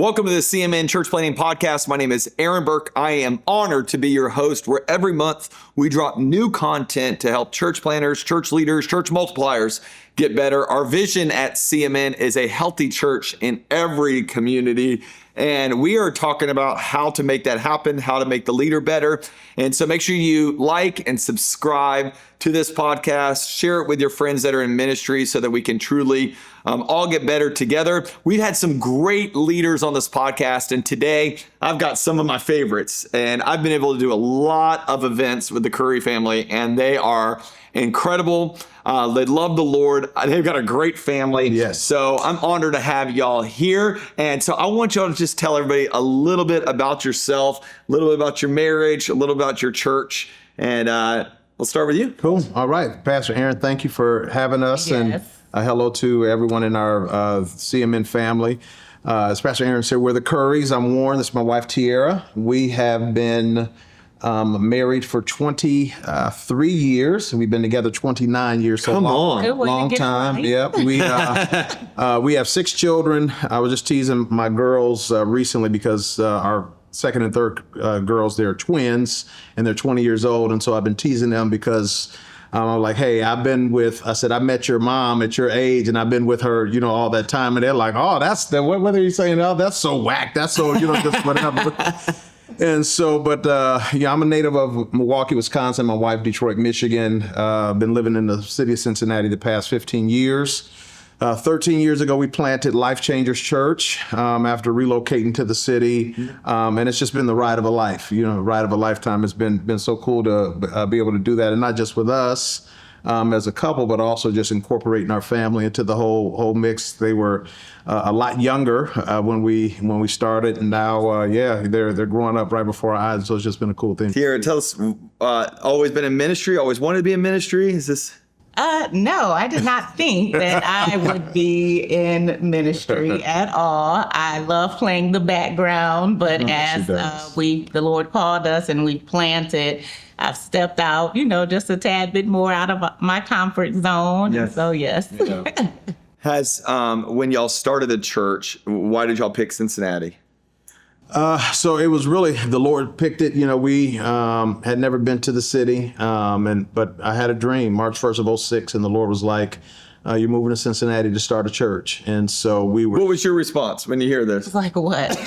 Welcome to the CMN Church Planting Podcast. My name is Aaron Burke. I am honored to be your host, where every month we drop new content to help church planters, church leaders, church multipliers get better. Our vision at CMN is a healthy church in every community. And we are talking about how to make that happen, how to make the leader better. And so make sure you like and subscribe to this podcast, share it with your friends that are in ministry so that we can truly all get better together. We've had some great leaders on this podcast, and today I've got some of my favorites. And I've been able to do a lot of events with the Curry family, and they are incredible. They love the Lord. They've got a great family. Yes. So I'm honored to have y'all here. And so I want y'all to just tell everybody a little bit about yourself, a little bit about your marriage, a little about your church. And we'll start with you. Cool. All right. Pastor Aaron, thank you for having us. Yes. And hello to everyone in our CMN family. As Pastor Aaron said, we're the Currys. I'm Warren. This is my wife, Tiara. We have been married for 23 years. We've been together 29 years. So Come on. long time. Right. Yep. We have 6 children. I was just teasing my girls recently because our second and third girls, they're twins and they're 20 years old. And so I've been teasing them because I'm like, hey, I met your mom at your age and I've been with her, all that time. And they're like, oh, whether you're saying, oh, that's so whack. That's so, just whatever. And so, I'm a native of Milwaukee, Wisconsin. My wife, Detroit, Michigan. Been living in the city of Cincinnati the past 15 years. 13 years ago, we planted Life Changers Church after relocating to the city. And it's just been the ride of a life, ride of a lifetime. It's been so cool to be able to do that. And not just with us as a couple, but also just incorporating our family into the whole mix. They were a lot younger when we started. And now, they're growing up right before our eyes. So it's just been a cool thing. Tiara, tell us, always been in ministry, always wanted to be in ministry? Is this... No, I did not think that I would be in ministry at all. I love playing the background, but as the Lord called us and we planted, I've stepped out, just a tad bit more out of my comfort zone. Yes. So yes. Has, when y'all started the church, why did y'all pick Cincinnati? So it was really the Lord picked it. We had never been to the city, but I had a dream, March 1st of 2006, and the Lord was like, "You're moving to Cincinnati to start a church." And so we were. What was your response when you hear this? It's like what?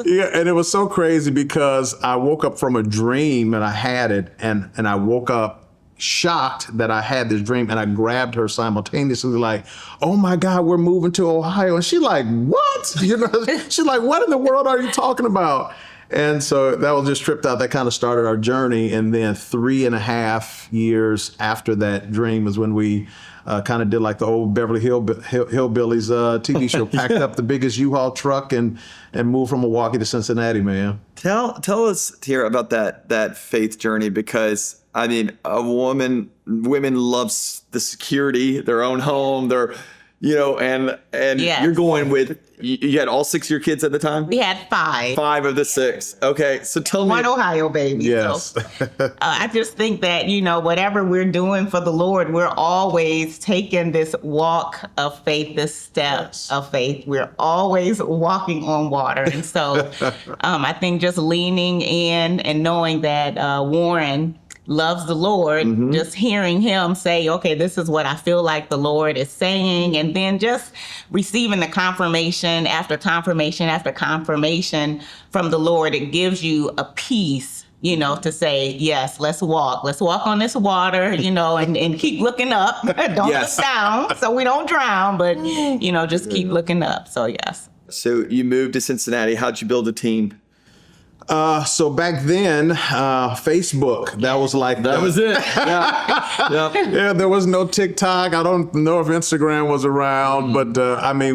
Yeah, and it was so crazy because I woke up from a dream and I had it, and I woke up shocked that I had this dream, and I grabbed her simultaneously like, oh my God, we're moving to Ohio. And she's like, what? She's like, what in the world are you talking about? And so that was just tripped out. That kind of started our journey. And then 3.5 years after that dream is when we kind of did like the old Beverly Hillbillies TV show, packed up the biggest U-Haul truck and moved from Milwaukee to Cincinnati, man. Tell us, Tiara, about that faith journey, because women loves the security, their own home, and Yes. You're going with, you had all 6 of your kids at the time? We had 5. 5 of the 6. Okay, so tell me. One Ohio baby. Yes. So, I just think that, whatever we're doing for the Lord, we're always taking this walk of faith, this step of faith. We're always walking on water. And so I think just leaning in and knowing that Warren loves the Lord, just hearing him say, okay, this is what I feel like the Lord is saying, and then just receiving the confirmation after confirmation after confirmation from the Lord, it gives you a peace, to say, yes, let's walk on this water, and keep looking up. Don't look down so we don't drown, but, just keep looking up. So, yes. So you moved to Cincinnati. How'd you build a team? So back then, Facebook, that was like... That was it. Yeah. Yeah, there was no TikTok. I don't know if Instagram was around, but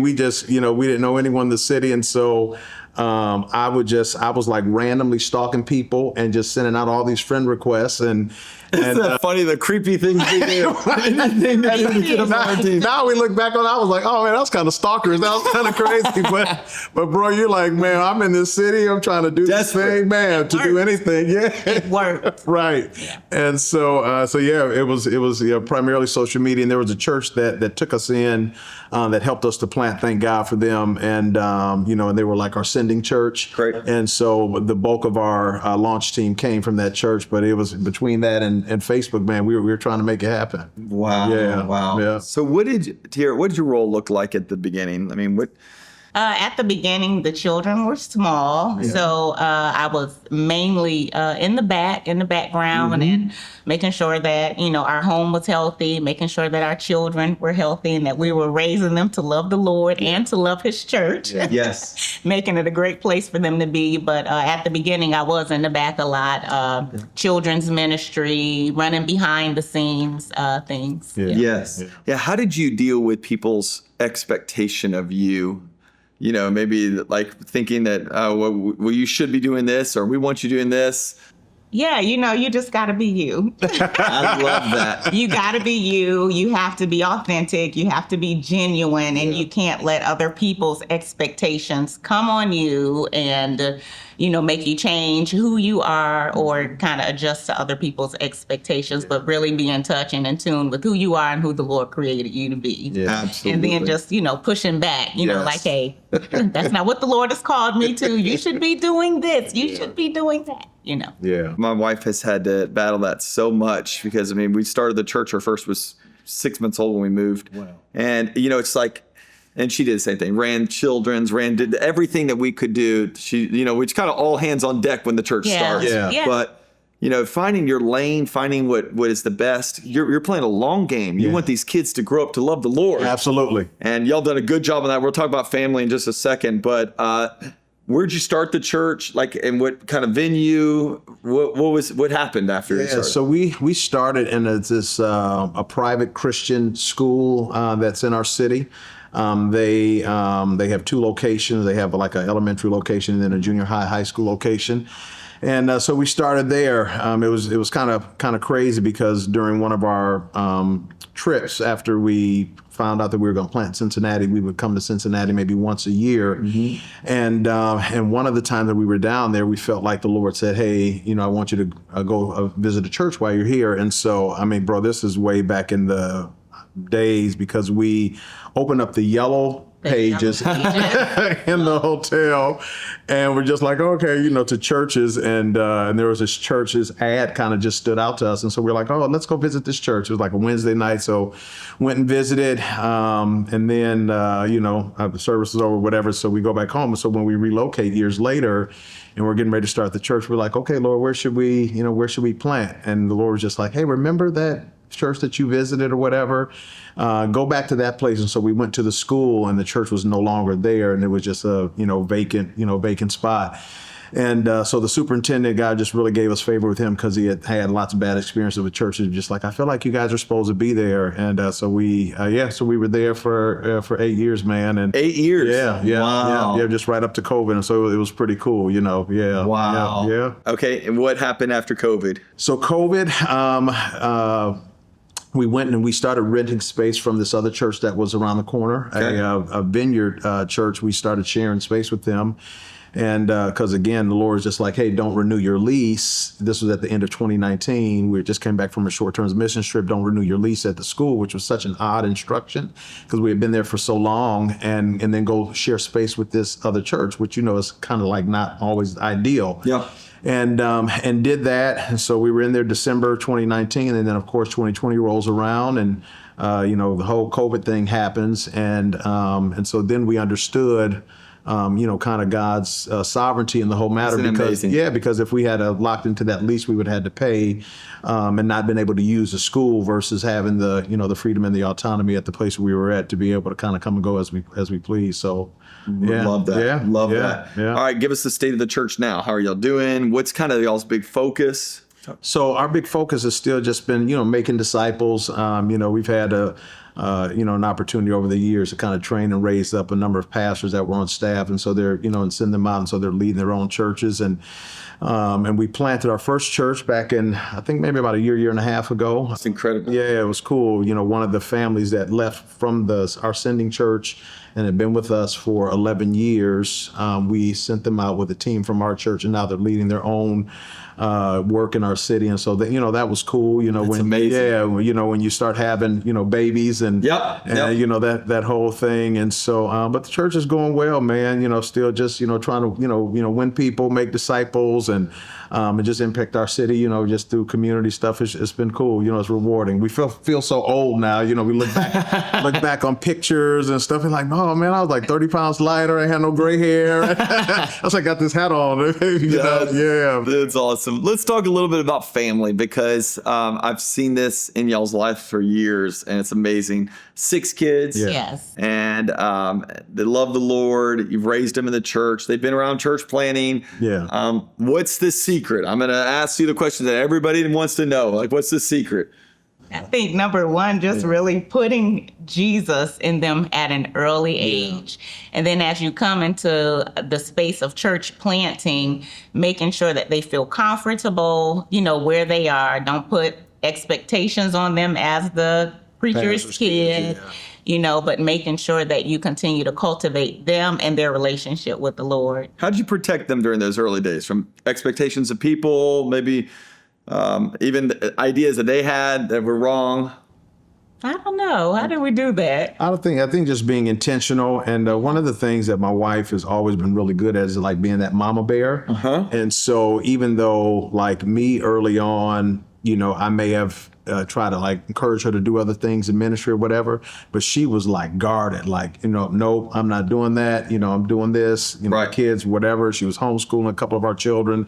we just, we didn't know anyone in the city. And so I was like randomly stalking people and just sending out all these friend requests and Isn't that funny? The creepy things we do. Anything to do to get them on our team. now we look back on it, I was like, oh man, that's kind of stalkers. That was kind of crazy. But bro, you're like, man, I'm in this city. I'm trying to do this thing, man, to do anything. Yeah. It worked. Right. Yeah. And so yeah, it was primarily social media. And there was a church that took us in, that helped us to plant. Thank God for them. And, and they were like our sending church. Great. And so the bulk of our launch team came from that church, but it was between that and Facebook, man, we were trying to make it happen. Wow. Yeah. Wow. Yeah. So what did your role look like at the beginning? I mean, what? At the beginning, the children were small, so I was mainly in the background, and making sure that our home was healthy, making sure that our children were healthy, and that we were raising them to love the Lord and to love His church. Yes. Making it a great place for them to be. But at the beginning, I was in the back a lot. Children's ministry, running behind the scenes, things. Yeah. Yes. Yeah. How did you deal with people's expectation of you? Maybe like thinking that, well, you should be doing this, or we want you doing this. Yeah, you just got to be you. I love that. You got to be you. You have to be authentic. You have to be genuine, and you can't let other people's expectations come on you and, make you change who you are or kind of adjust to other people's expectations, but really be in touch and in tune with who you are and who the Lord created you to be. Yeah, absolutely. And then just, pushing back, Yes. like, hey, that's not what the Lord has called me to. You should be doing this. You should be doing that, Yeah. My wife has had to battle that so much because, we started the church. Her first was 6 months old when we moved. Wow. And, it's like, and she did the same thing, did everything that we could do. She, it's kind of all hands on deck when the church starts. Yeah. But, finding your lane, finding what is the best, you're playing a long game. You want these kids to grow up to love the Lord. Absolutely. And y'all done a good job on that. We'll talk about family in just a second, but, where'd you start the church? Like, and what kind of venue? What happened after you started? So we started in a private Christian school that's in our city. They have two locations. They have like an elementary location and then a junior high school location. And so we started there. It was kind of crazy because during one of our trips after we found out that we were going to plant in Cincinnati, we would come to Cincinnati maybe once a year. Mm-hmm. And one of the times that we were down there, we felt like the Lord said, hey, I want you to go visit a church while you're here. And so, bro, this is way back in the days because we opened up the yellow pages in the hotel, and we're just like, okay, to churches, and there was this church's ad kind of just stood out to us, and so we're like, oh, let's go visit this church. It was like a Wednesday night, so went and visited, and then the service was over, whatever, so we go back home. So when we relocate years later, and we're getting ready to start the church, we're like, okay, Lord, where should we plant? And the Lord was just like, hey, remember that church that you visited or whatever, go back to that place. And so we went to the school, and the church was no longer there, and it was just a vacant spot. And so the superintendent guy just really gave us favor with him because he had lots of bad experiences with churches. Just like, I feel like you guys are supposed to be there. And so we were there for 8 years, man. And 8 years. Yeah. Wow. Yeah, just right up to COVID. And so it was pretty cool, Yeah. Wow. Yeah. Okay. And what happened after COVID? So COVID, we went and we started renting space from this other church that was around the corner, okay. a vineyard church. We started sharing space with them. And because, again, the Lord was just like, hey, don't renew your lease. This was at the end of 2019. We just came back from a short-term mission trip. Don't renew your lease at the school, which was such an odd instruction because we had been there for so long, and then go share space with this other church, which, is kind of like not always ideal. Yeah. And did that. And so we were in there December 2019. And then, of course, 2020 rolls around, and, the whole COVID thing happens. And so then we understood, kind of God's sovereignty in the whole matter. Isn't because amazing? Because if we had locked into that lease, we would have had to pay and not been able to use the school versus having the, the freedom and the autonomy at the place we were at to be able to kind of come and go as we please. So. Yeah. Love that. Yeah. Love Yeah. that. Yeah. All right. Give us the state of the church now. How are y'all doing? What's kind of y'all's big focus? So our big focus has still just been, making disciples. We've had an opportunity over the years to kind of train and raise up a number of pastors that were on staff. And so they're, and send them out. And so they're leading their own churches. And we planted our first church back in, I think maybe about a year and a half ago. That's incredible. Yeah, it was cool. One of the families that left from our sending church and had been with us for 11 years, we sent them out with a team from our church, and now they're leading their own work in our city. And so that, that was cool. That's amazing. When you start having, babies and that whole thing. And so, but the church is going well, man, still just, trying to, win people, make disciples, and just impact our city, just through community stuff. It's been cool. It's rewarding. We feel so old now. We look back on pictures and stuff and like, oh man, I was like 30 pounds lighter. I had no gray hair. I was like, got this hat on. Yeah. That's awesome. Let's talk a little bit about family, because I've seen this in y'all's life for years, and it's amazing. 6 kids. Yeah. Yes. And they love the Lord. You've raised them in the church. They've been around church planning. Yeah. What's the secret? I'm going to ask you the question that everybody wants to know. Like, what's the secret? I think number one, just really putting Jesus in them at an early age. And then as you come into the space of church planting, making sure that they feel comfortable, where they are. Don't put expectations on them as the preacher's kid, but making sure that you continue to cultivate them and their relationship with the Lord. How did you protect them during those early days from expectations of people, maybe even ideas that they had that were wrong? I don't know. How did we do that? I think just being intentional. And one of the things that my wife has always been really good at is like being that mama bear. And so even though like me early on, I may have tried to like encourage her to do other things in ministry or whatever, but she was like guarded, like, nope, I'm not doing that. I'm doing this, right. Kids, whatever. She was homeschooling a couple of our children.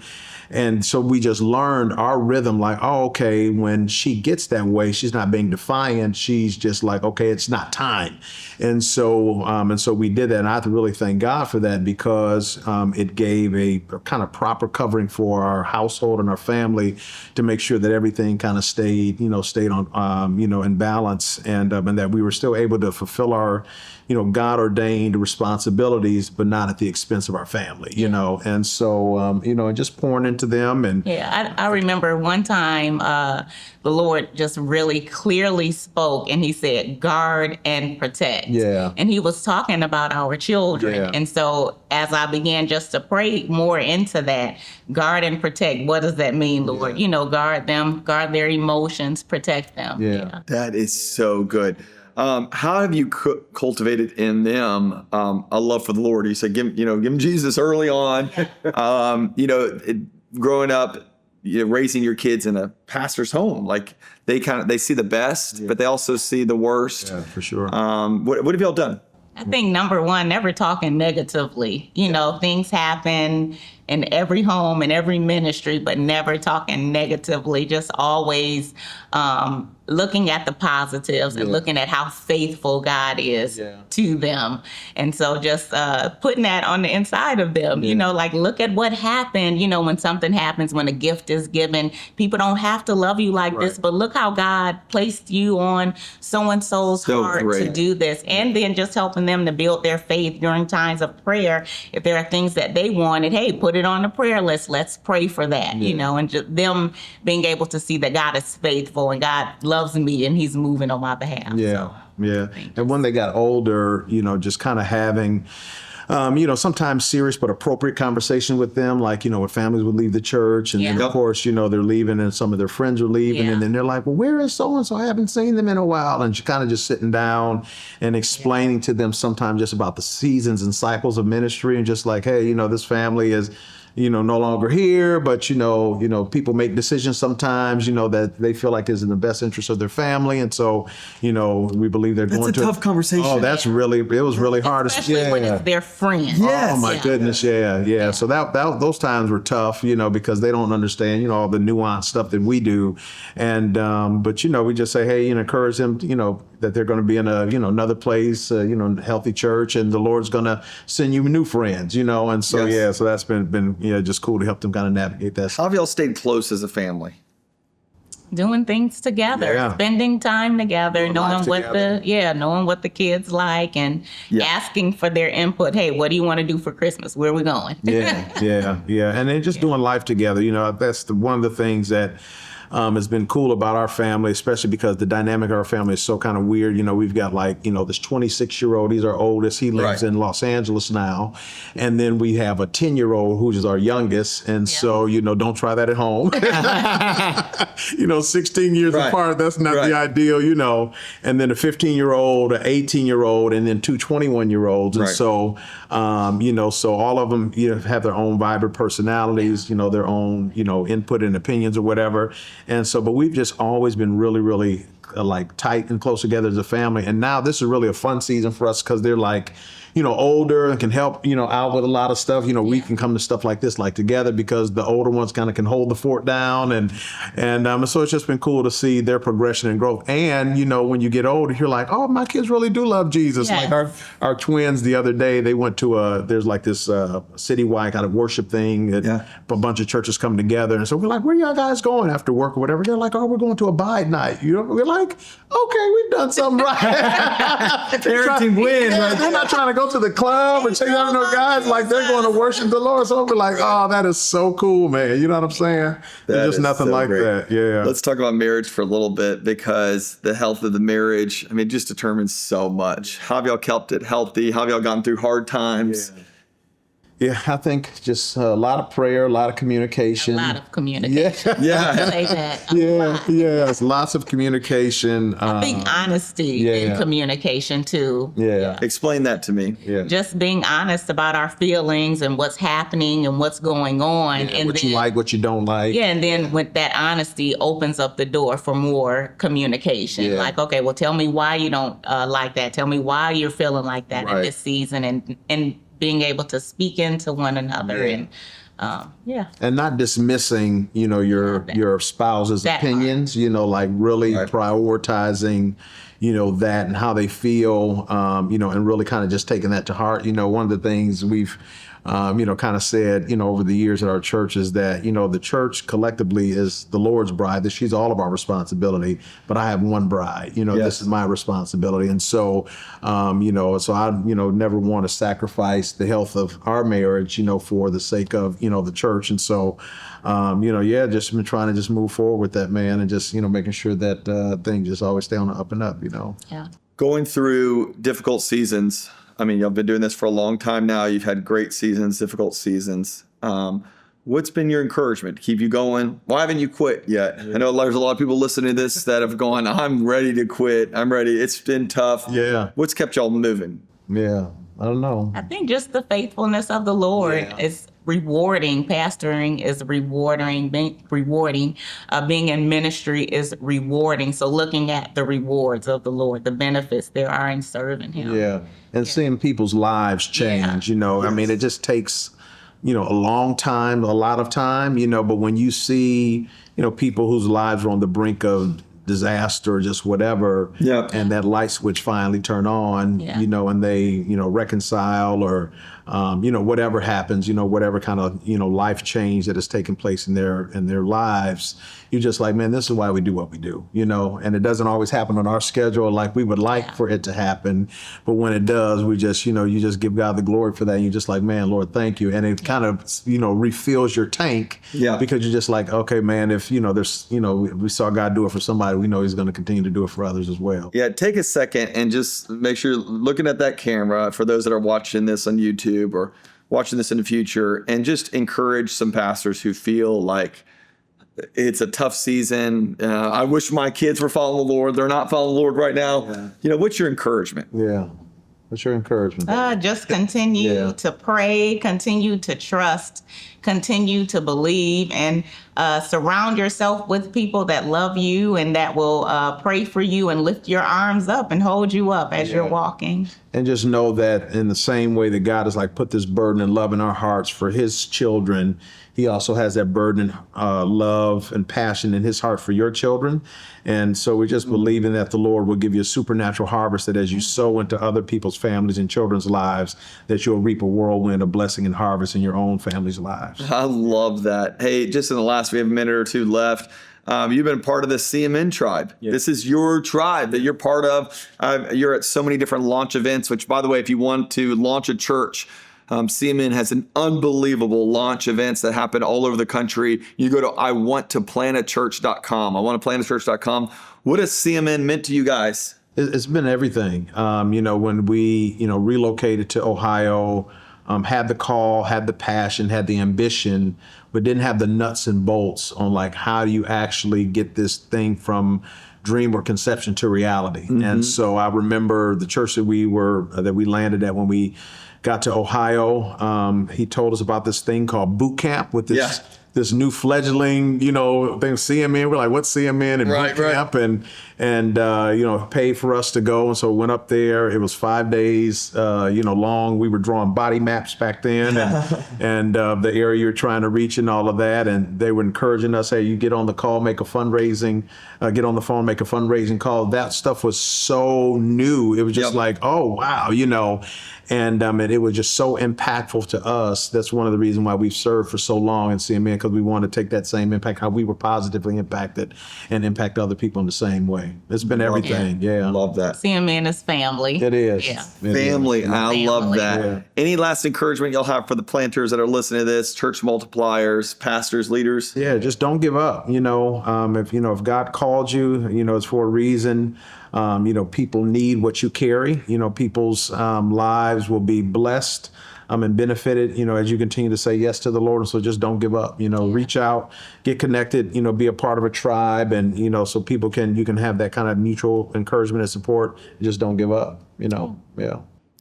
And so we just learned our rhythm, like, oh, okay, when she gets that way, she's not being defiant. She's just like, okay, it's not time. And so we did that. And I have to really thank God for that, because it gave a kind of proper covering for our household and our family to make sure that everything kind of stayed on, in balance, and that we were still able to fulfill our, God ordained responsibilities, but not at the expense of our family, And so, and just pouring into them. And I remember one time the Lord just really clearly spoke, and he said, guard and protect. Yeah. And he was talking about our children. Yeah. And so as I began just to pray more into that, guard and protect, what does that mean, Lord? Guard them, guard their emotions, protect them. Yeah. That is so good. How have you cultivated in them a love for the Lord? You said, give them Jesus early on. Growing up, raising your kids in a pastor's home, like they see the best, but they also see the worst. Yeah, for sure. What have y'all done? I think number one, never talking negatively. Things happen in every home, in every ministry, but never talking negatively. Just always looking at the positives and looking at how faithful God is to them. And so just putting that on the inside of them, like look at what happened, when something happens, when a gift is given. People don't have to love you like this, but look how God placed you on so-and-so's heart to do this. And then just helping them to build their faith during times of prayer. If there are things that they wanted, hey, put it on the prayer list. Let's pray for that, and just them being able to see that God is faithful and God loves me and he's moving on my behalf. And when they got older, just kind of having sometimes serious but appropriate conversation with them, like, when families would leave the church, and then of course, they're leaving and some of their friends are leaving, and then they're like, well, where is so-and-so? I haven't seen them in a while. And kind of just sitting down and explaining to them sometimes just about the seasons and cycles of ministry, and just like, hey, this family is no longer here, but people make decisions sometimes, that they feel like is in the best interest of their family, and so, we believe they're going to. That's a tough conversation. Oh, it was really hard. Especially when it's their friend. Yes. Oh my goodness, yeah. So those times were tough, because they don't understand, all the nuanced stuff that we do, and but we just say, hey, encourage them, that they're going to be in a another place, healthy church, and the Lord's going to send you new friends, and so so that's been just cool to help them kind of navigate that. How have y'all stayed close as a family? doing things together, Yeah. spending time together, knowing what together. knowing what the kids like, and Yeah. asking for their input. Hey, what do you want to do for Christmas? Where are we going? Yeah. And then just doing life together. That's one of the things that has been cool about our family, especially because the dynamic of our family is so kind of weird. We've got this 26-year-old, he's our oldest. He lives in Los Angeles now. And then we have a 10-year-old who is our youngest. And so, don't try that at home. 16 years apart, that's not the ideal, And then a 15-year-old, an 18-year-old, and then two 21-year-olds. And so, so all of them, have their own vibrant personalities, their own, input and opinions or whatever. And so, but we've just always been really, really tight and close together as a family. And now this is really a fun season for us because they're older and can help, out with a lot of stuff. We can come to stuff like this, together, because the older ones kind of can hold the fort down. And so it's just been cool to see their progression and growth. And, when you get older, you're like, oh, my kids really do love Jesus. Yes. Like our twins the other day, they went to there's this citywide kind of worship thing that a bunch of churches come together. And so we're like, where y'all guys going after work or whatever? They're like, oh, we're going to Abide night. We're like, okay, we've done something right. Parenting win. They're not trying to go to the club and check out guys, they're going to worship the Lord. So we're like, oh, that is so cool, man. You know what I'm saying? There's just nothing so like great. That. Yeah. Let's talk about marriage for a little bit, because the health of the marriage, just determines so much. How have y'all kept it healthy? How have y'all gone through hard times? Yeah, I think just a lot of prayer, a lot of communication. A lot of communication. Yeah. Say that. Yes, lots of communication. I think honesty in communication too. Yeah. Explain that to me. Yeah. Just being honest about our feelings and what's happening and what's going on. And what you like, what you don't like. Yeah, and then with that honesty opens up the door for more communication. Yeah. Like, okay, well, tell me why you don't like that. Tell me why you're feeling like that in this season, and being able to speak into one another and not dismissing, your spouse's opinions, really prioritizing, that and how they feel, and really kind of just taking that to heart. One of the things we've, kind of said, over the years at our church is that, the church collectively is the Lord's bride, that she's all of our responsibility, but I have one bride, this is my responsibility. And so, so I, never want to sacrifice the health of our marriage, for the sake of, the church. And so, just been trying to just move forward with that, man, and just, making sure that things just always stay on the up and up, Yeah. Going through difficult seasons. You've been doing this for a long time now. You've had great seasons, difficult seasons. What's been your encouragement to keep you going? Why haven't you quit yet? I know there's a lot of people listening to this that have gone, I'm ready to quit. I'm ready. It's been tough. Yeah. What's kept y'all moving? Yeah. I don't know. I think just the faithfulness of the Lord is rewarding. Pastoring is rewarding. Being in ministry is rewarding. So looking at the rewards of the Lord, the benefits there are in serving Him. Yeah. And seeing people's lives change, it just takes, a long time, a lot of time, but when you see, people whose lives are on the brink of disaster or just whatever, and that light switch finally turn on, and they, reconcile or, whatever happens, whatever kind of, life change that has taken place in their lives, you're just like, man, this is why we do what we do, and it doesn't always happen on our schedule like we would like for it to happen. But when it does, we just, you just give God the glory for that. And you're just like, man, Lord, thank you. And it kind of, refills your tank because you're just like, okay, man, if, there's, we saw God do it for somebody, we know He's going to continue to do it for others as well. Yeah. Take a second and just make sure you're looking at that camera for those that are watching this on YouTube or watching this in the future, and just encourage some pastors who feel like it's a tough season. I wish my kids were following the Lord. They're not following the Lord right now. What's your encouragement? Yeah. What's your encouragement? Just continue to pray, continue to trust, continue to believe, and surround yourself with people that love you and that will pray for you and lift your arms up and hold you up as you're walking. And just know that in the same way that God has put this burden and love in our hearts for His children, He also has that burden, love and passion in His heart for your children. And so we're just believing that the Lord will give you a supernatural harvest, that as you sow into other people's families and children's lives, that you'll reap a whirlwind of blessing and harvest in your own family's lives. lives. I love that. Hey, just in the last, we have a minute or two left. You've been part of the CMN tribe. Yes. This is your tribe that you're part of. You're at so many different launch events, which, by the way, if you want to launch a church, CMN has an unbelievable launch events that happen all over the country. You go to iwanttoplantatchurch.com. iwanttoplantatchurch.com. What has CMN meant to you guys? It's been everything. When we, relocated to Ohio, had the call, had the passion, had the ambition, but didn't have the nuts and bolts on like, how do you actually get this thing from dream or conception to reality? Mm-hmm. And so I remember the church that we landed at when we got to Ohio. He told us about this thing called boot camp with this new fledgling, thing, CMN. We're like, what's CMN? And boot camp, and paid for us to go. And so we went up there. It was 5 days, long. We were drawing body maps back then, and the area you're trying to reach and all of that. And they were encouraging us, hey, you get on the call, make a fundraising, get on the phone, make a fundraising call. That stuff was so new. It was just like, oh, wow, And it was just so impactful to us. That's one of the reasons why we've served for so long in CMN, because we want to take that same impact, how we were positively impacted, and impact other people in the same way. It's been everything. Yeah. Love that. CMN is family. It is. Yeah. Family. I love that. Yeah. Any last encouragement you'll have for the planters that are listening to this, church multipliers, pastors, leaders? Yeah, just don't give up. If God called you, it's for a reason. People need what you carry. People's lives will be blessed and benefited, as you continue to say yes to the Lord. And so just don't give up. Reach out, get connected, be a part of a tribe, and so you can have that kind of mutual encouragement and support. Just don't give up. Yeah.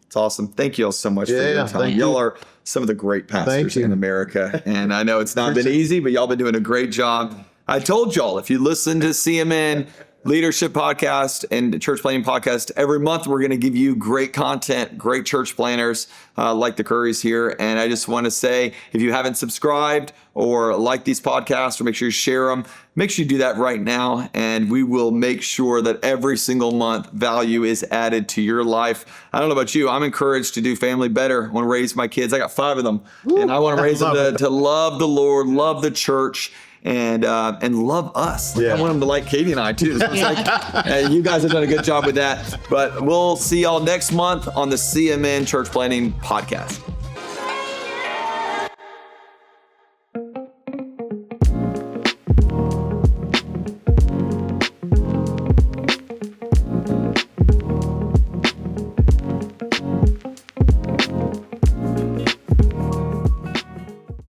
It's awesome. Thank you all so much for your time. Thank Y'all you. are some of the great pastors Thank you. in America. And I know it's not been easy, but y'all been doing a great job. I told y'all, if you listen to CMN Leadership Podcast and Church Planting Podcast, every month we're going to give you great content, great church planners like the Currys here. And I just want to say, if you haven't subscribed or like these podcasts, or make sure you share them, make sure you do that right now. And we will make sure that every single month value is added to your life. I don't know about you. I'm encouraged to do family better. I want to raise my kids. I got 5 of them. And I want to raise them to love the Lord, love the church, and love us. Yeah. I want them to like Katie and I too. So it's like, you guys have done a good job with that. But we'll see y'all next month on the CMN Church Planting Podcast.